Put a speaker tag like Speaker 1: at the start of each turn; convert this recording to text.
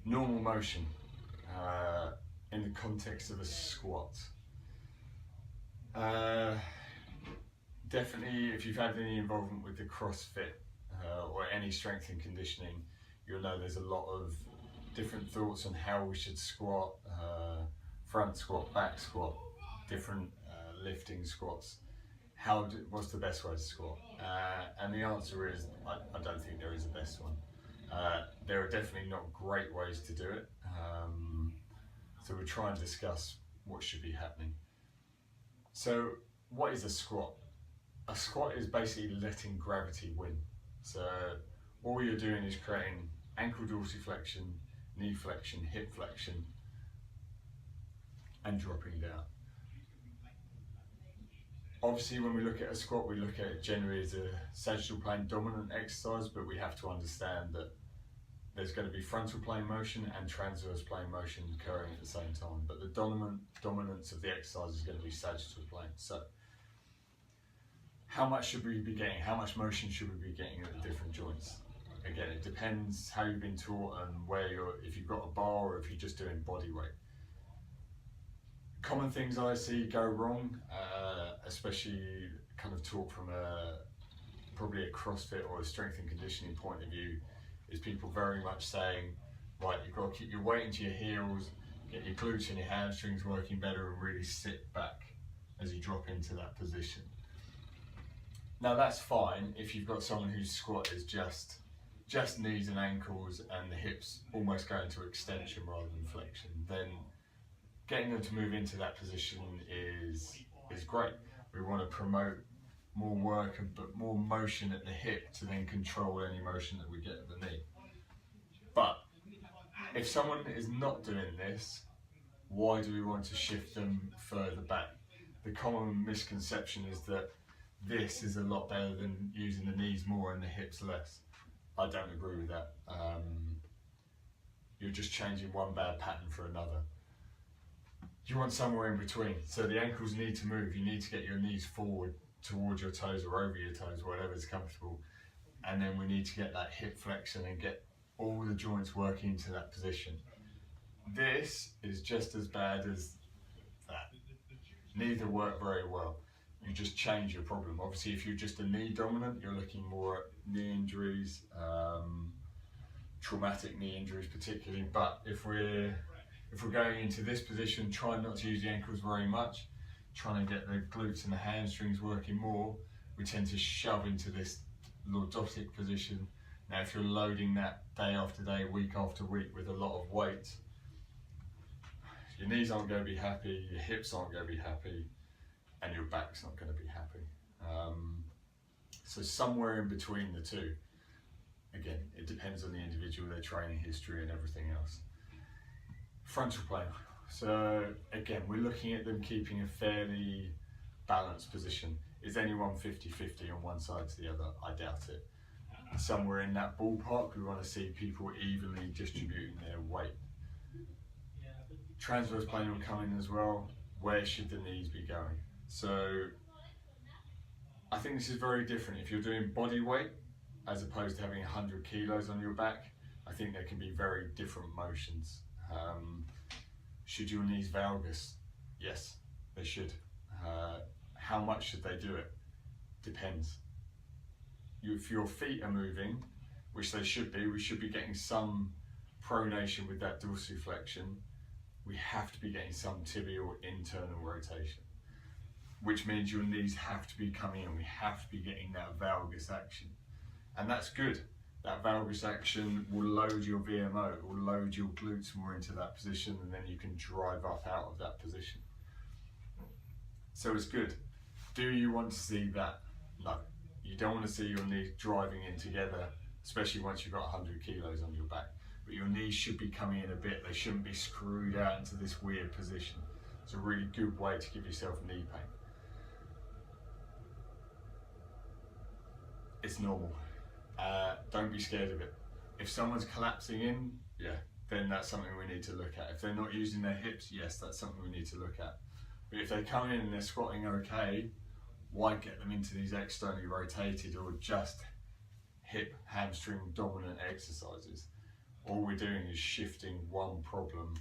Speaker 1: Normal motion in the context of a squat. Uh, Definitely, if you've had any involvement with the CrossFit or any strength and conditioning, you'll know there's a lot of different thoughts on how we should squat, front squat, back squat, different lifting squats. What's the best way to squat? And the answer is, I don't think there is a best one. There are definitely not great ways to do it. So we'll try and discuss what should be happening. So what is a squat? A squat is basically letting gravity win. So all you're doing is creating ankle dorsiflexion, knee flexion, hip flexion, and dropping down. Obviously, when we look at a squat, we look at it generally as a sagittal plane dominant exercise, but we have to understand that there's going to be frontal plane motion and transverse plane motion occurring at the same time. But the dominance of the exercise is going to be sagittal plane. So how much should we be getting? How much motion should we be getting at the different joints? Again, it depends how you've been taught and if you've got a bar or if you're just doing body weight. Common things I see go wrong, especially kind of taught from probably a CrossFit or a strength and conditioning point of view, is people very much saying, right, you've got to keep your weight into your heels, get your glutes and your hamstrings working better, and really sit back as you drop into that position. Now that's fine if you've got someone whose squat is just knees and ankles and the hips almost going to extension rather than flexion. Then getting them to move into that position is great. We want to promote more work but more motion at the hip to then control any motion that we get at the knee. But if someone is not doing this, why do we want to shift them further back? The common misconception is that this is a lot better than using the knees more and the hips less. I don't agree with that. You're just changing one bad pattern for another. You want somewhere in between. So the ankles need to move. You need to get your knees forward towards your toes or over your toes, whatever's comfortable. And then we need to get that hip flexion and get all the joints working into that position. This is just as bad as that. Neither work very well. You just change your problem. Obviously, if you're just a knee dominant, you're looking more at knee injuries, traumatic knee injuries particularly. But if we're going into this position, trying not to use the ankles very much, trying to get the glutes and the hamstrings working more, we tend to shove into this lordotic position. Now, if you're loading that day after day, week after week with a lot of weight, your knees aren't going to be happy, your hips aren't going to be happy, and your back's not going to be happy. So somewhere in between the two. Again, it depends on the individual, their training history and everything else. Frontal plane. So again, we're looking at them keeping a fairly balanced position. Is anyone 50-50 on one side to the other? I doubt it. Somewhere in that ballpark, we want to see people evenly distributing their weight. Transverse plane will come in as well. Where should the knees be going? So I think this is very different. If you're doing body weight as opposed to having 100 kilos on your back, I think there can be very different motions. Should your knees valgus? Yes, they should. How much should they do it? Depends. If your feet are moving, which they should be, we should be getting some pronation with that dorsiflexion. We have to be getting some tibial internal rotation, which means your knees have to be coming in. We have to be getting that valgus action. And that's good. That valgus action will load your VMO, it will load your glutes more into that position, and then you can drive up out of that position. So it's good. Do you want to see that? No. You don't want to see your knees driving in together, especially once you've got 100 kilos on your back. But your knees should be coming in a bit. They shouldn't be screwed out into this weird position. It's a really good way to give yourself knee pain. It's normal. Don't be scared of it. If someone's collapsing in, yeah, then that's something we need to look at. If they're not using their hips, yes, that's something we need to look at. But if they come in and they're squatting okay, why get them into these externally rotated or just hip hamstring dominant exercises? all we're doing is shifting one problem